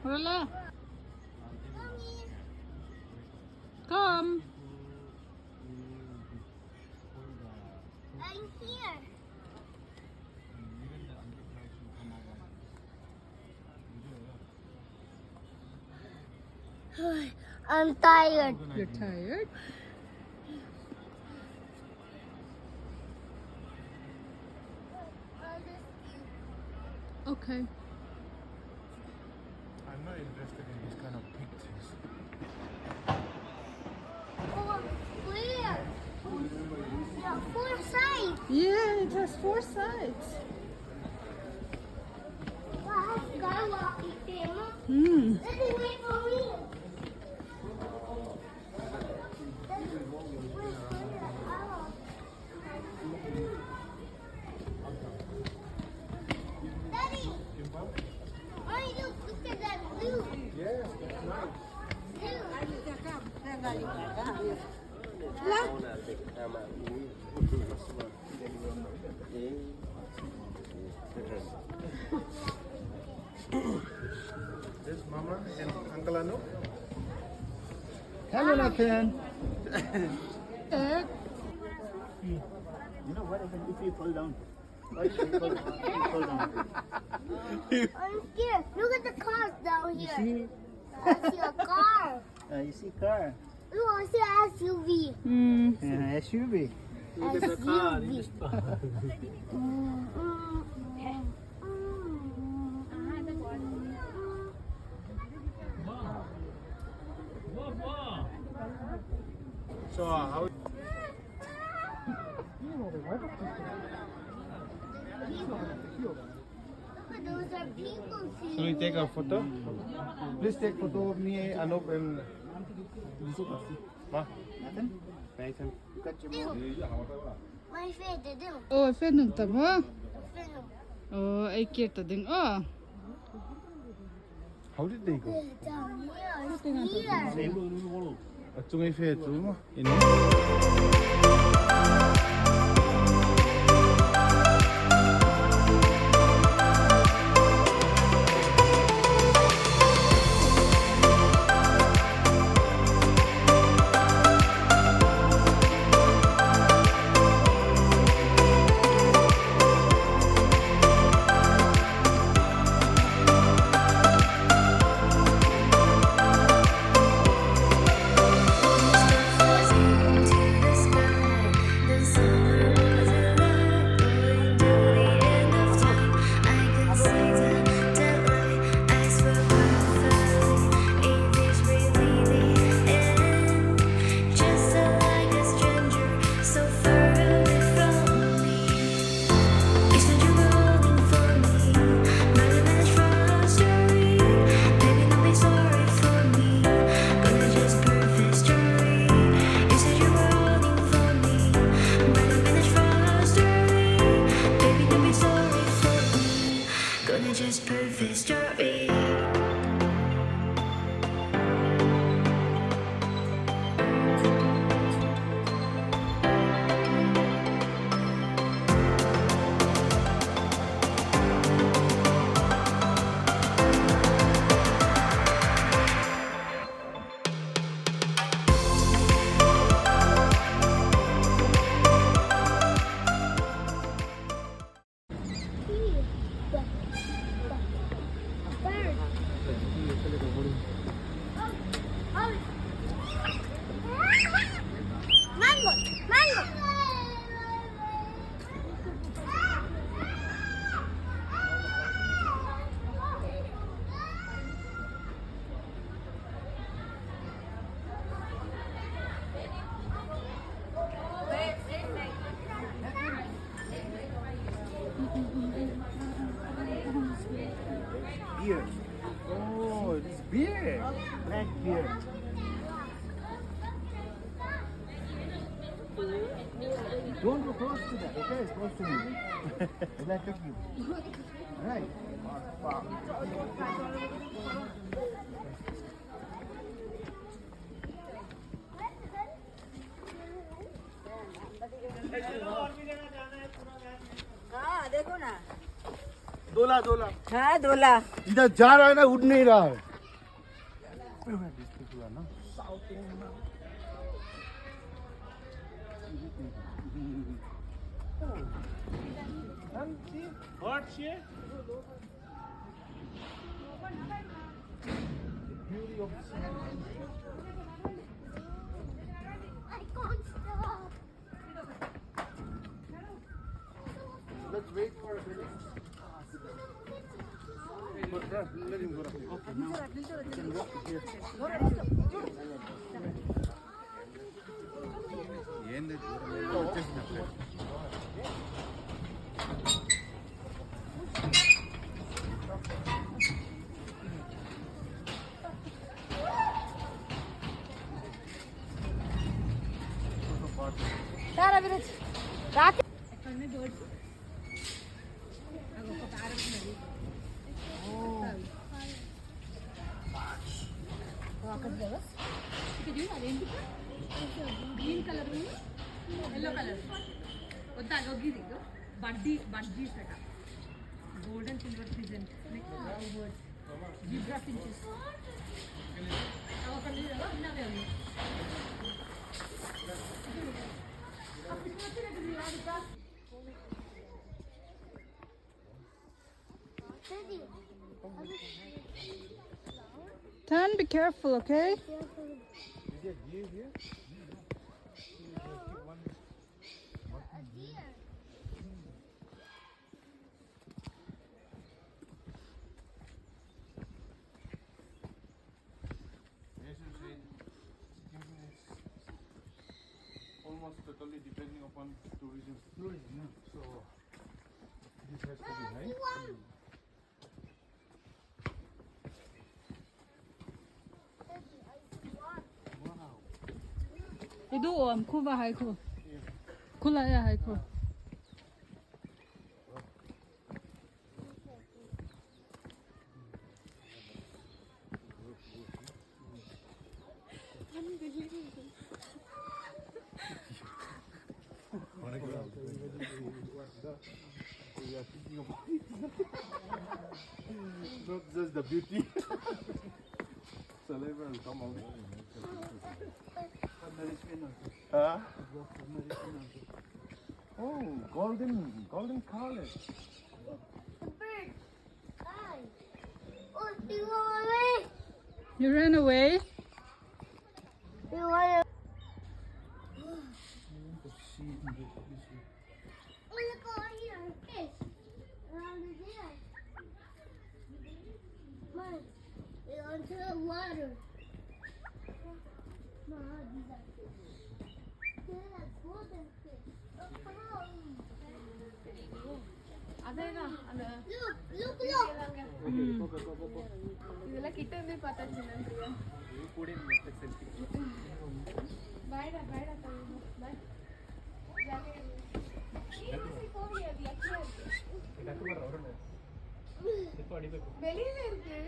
Rilla. Come. I'm here. I'm tired. You're tired? Okay. I'm not interested in this kind of pictures. Oh, clear. Yeah, 4 sides. Yeah, it has 4 sides. Wow, Skywalk-Pelling. Hmm. Daddy, wait for me. Daddy, why you look at that blue? Yes, that's nice. This Mama and Uncle Anu. Hello, Nathan. Egg. You know what happens if you fall down? What if you fall down? I'm scared. Look at the cars down You here. see? I see a car. You see car? Look, I see an SUV. Hmm. SUV. Look at the car. So how? Those are people Shall we take a photo? Please take photo of me, Anup, and Ma. Nathan? Nathan. Cut your mouth. My favorite thing. Oh, fenung tamo. Venom. Oh, ay kita ding. Oh. How did they go? Down here. Here. 어쩌고 이렇게 좀 있네. Just perfect story. Mango! Mango! Beer. Oh, it's beer. Black beer. Don't go close to that, okay? Close to me. Will I pick you? Alright. दोला दोला हाँ धोला इधर जा रहा है ना उड़ नहीं रहा है everywhere these people are now. Shouting. And see, birds here. The beauty of the scenery. I can't stop. Let's wait for a minute. Let him go up here. Okay, now you can walk here. Green colour yellow colour వద్దా గొగ్గిది buddies అట gold and silver present next words zebra finches ఒక నీళ్ళలో ఉన్నవే ఉన్నాయి Tan, be careful, okay? Is there deer here? A deer. Yes, you said Sikkim is almost totally depending upon tourism. Tourism, yeah. So this has to be right. Idu om kuva haiku. Kula ya haiku. We are thinking about it. Not just the beauty. Saliva will come out. Huh? Oh, golden color. The bird. Hi. Oh, do you want away? You ran away? Do you want to? Oh, look over here. Fish. Around there. Mom, we want to the water. Mom, these are fish. These are golden fish. Come on. అదేనా అన్న Look, look. இதெல்லாம் கிட்ட இருந்தே பார்த்தா சின்ன बायडा बायडा bye வெளியில இருக்கு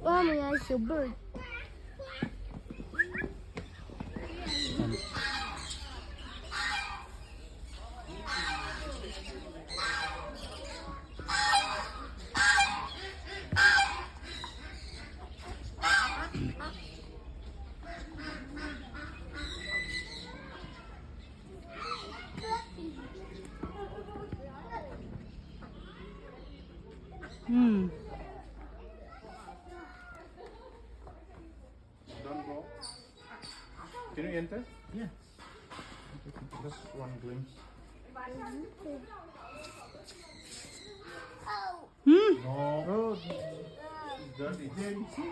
Mommy, I see a bird. Don't go. Can you enter? Yeah. Just one glimpse. Oh, No. Oh, it's dirty. There you see?